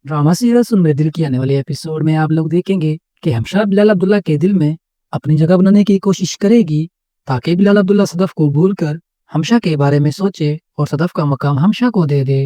Drama serial सुन मेरे दिल की आने वाले एपिसोड में आप लोग देखेंगे कि हमशा बिलाल अब्दुल्ला के दिल में अपनी जगह बनाने की कोशिश करेगी ताकि बिलाल अब्दुल्ला सदफ को भूलकर हमशा के बारे में सोचे और सदफ का मकाम हमशा को दे दे।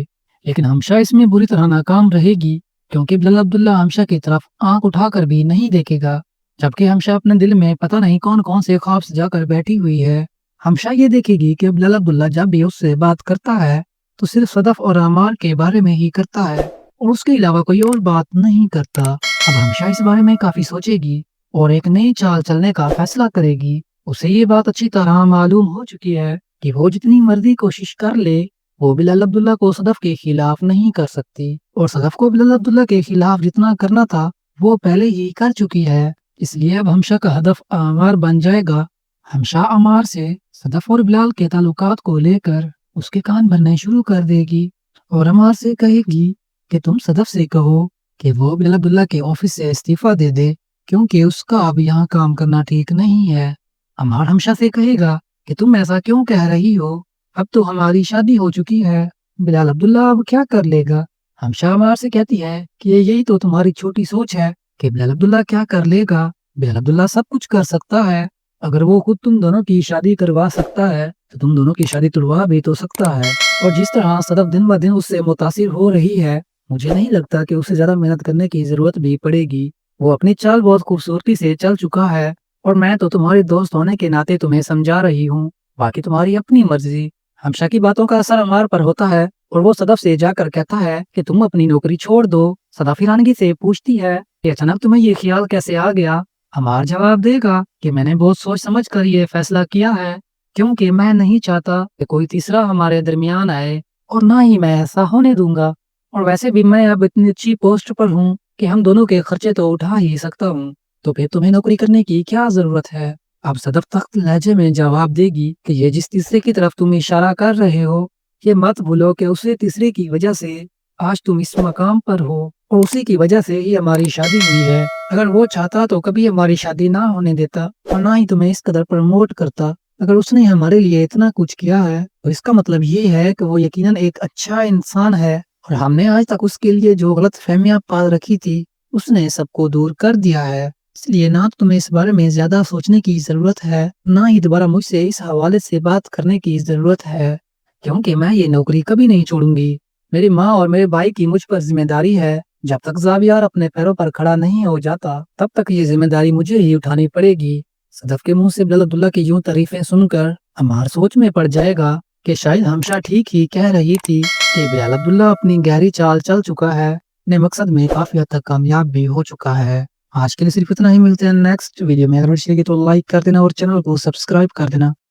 लेकिन हमशा इसमें बुरी तरह नाकाम रहेगी क्योंकि बिलाल अब्दुल्ला हमशा की तरफ आंख उठाकर भी नहीं देखेगा, जबकि हमशा अपने दिल में पता नहीं कौन कौन से ख्वाब सजाकर बैठी हुई है। हमशा ये देखेगी कि बिलाल अब्दुल्ला जब भी उससे बात करता है तो सिर्फ सदफ और अमार के बारे में ही करता है और उसके अलावा कोई और बात नहीं करता। अब हमशा इस बारे में काफी सोचेगी और एक नई चाल चलने का फैसला करेगी। उसे ये बात अच्छी तरह मालूम हो चुकी है कि वो जितनी मर्जी कोशिश कर ले वो बिलाल अब्दुल्ला को सदफ के खिलाफ नहीं कर सकती और सदफ को बिलाल अब्दुल्ला के खिलाफ जितना करना था वो पहले ही कर चुकी है। इसलिए अब हमशा का हदफ अमार बन जाएगा। हमशा अमार से सदफ और बिलाल के ताल्लुकात को लेकर उसके कान भरने शुरू कर देगी और अमार से कहेगी कि तुम सदफ से कहो कि वो बिलाल अब्दुल्ला के ऑफिस से इस्तीफा दे दे क्योंकि उसका अब यहाँ काम करना ठीक नहीं है। अमार हमशा से कहेगा कि तुम ऐसा क्यों कह रही हो, अब तो हमारी शादी हो चुकी है, बिलाल अब्दुल्ला अब क्या कर लेगा। हमशा अमार से कहती है कि यही तो तुम्हारी छोटी सोच है कि बिलाल अब्दुल्ला क्या कर लेगा। बिलाल अब्दुल्ला सब कुछ कर सकता है, अगर वो खुद तुम दोनों की शादी करवा सकता है तो तुम दोनों की शादी तुड़वा भी तो सकता है। और जिस तरह सदफ दिन ब दिन उससे मुतासिर हो रही है, मुझे नहीं लगता कि उसे ज्यादा मेहनत करने की जरूरत भी पड़ेगी। वो अपनी चाल बहुत खूबसूरती से चल चुका है और मैं तो तुम्हारे दोस्त होने के नाते तुम्हें समझा रही हूँ, बाकी तुम्हारी अपनी मर्जी। हमशा की बातों का असर अमार पर होता है और वो सदफ से जाकर कहता है कि तुम अपनी नौकरी छोड़ दो। सदफ हैरानगी से पूछती है कि अचानक तुम्हें ये ख्याल कैसे आ गया। अमार जवाब देगा कि मैंने बहुत सोच समझ कर ये फैसला किया है क्योंकि मैं नहीं चाहता कि कोई तीसरा हमारे दरमियान आए और ना ही मैं ऐसा होने दूंगा। और वैसे भी मैं अब इतनी अच्छी पोस्ट पर हूँ कि हम दोनों के खर्चे तो उठा ही सकता हूँ, तो फिर तुम्हें नौकरी करने की क्या जरूरत है। अब सदफ तख्त लहजे में जवाब देगी कि ये जिस तीसरे की तरफ तुम इशारा कर रहे हो ये मत भूलो कि उसी तीसरे की वजह से आज तुम इस मकाम पर हो और उसी की वजह से ही हमारी शादी हुई है। अगर वो चाहता तो कभी हमारी शादी ना होने देता और ना ही तुम्हें इस कदर प्रमोट करता। अगर उसने हमारे लिए इतना कुछ किया है तो इसका मतलब ये है कि वो यकीनन एक अच्छा इंसान है और हमने आज तक उसके लिए जो गलत फहमियां पाल रखी थी उसने सबको दूर कर दिया है। इसलिए ना तो तुम्हें इस बारे में ज्यादा सोचने की जरूरत है, ना ही दोबारा मुझसे इस हवाले से बात करने की जरूरत है, क्योंकि मैं ये नौकरी कभी नहीं छोड़ूंगी। मेरी माँ और मेरे भाई की मुझ पर जिम्मेदारी है। जब तक ज़ावियार अपने पैरों पर खड़ा नहीं हो जाता तब तक ये जिम्मेदारी मुझे ही उठानी पड़ेगी। सदफ के मुंह से बिलाल अब्दुल्ला की यूं तारीफें सुनकर अमार सोच में पड़ जाएगा कि शायद हमशा ठीक ही कह रही थी कि बिलाल अब्दुल्ला अपनी गहरी चाल चल चुका है, अपने मकसद में काफी हद तक कामयाब भी हो चुका है। आज के लिए सिर्फ इतना ही, मिलते हैं नेक्स्ट वीडियो में। अगर वीडियो अच्छी लगी तो लाइक कर देना और चैनल को सब्सक्राइब कर देना।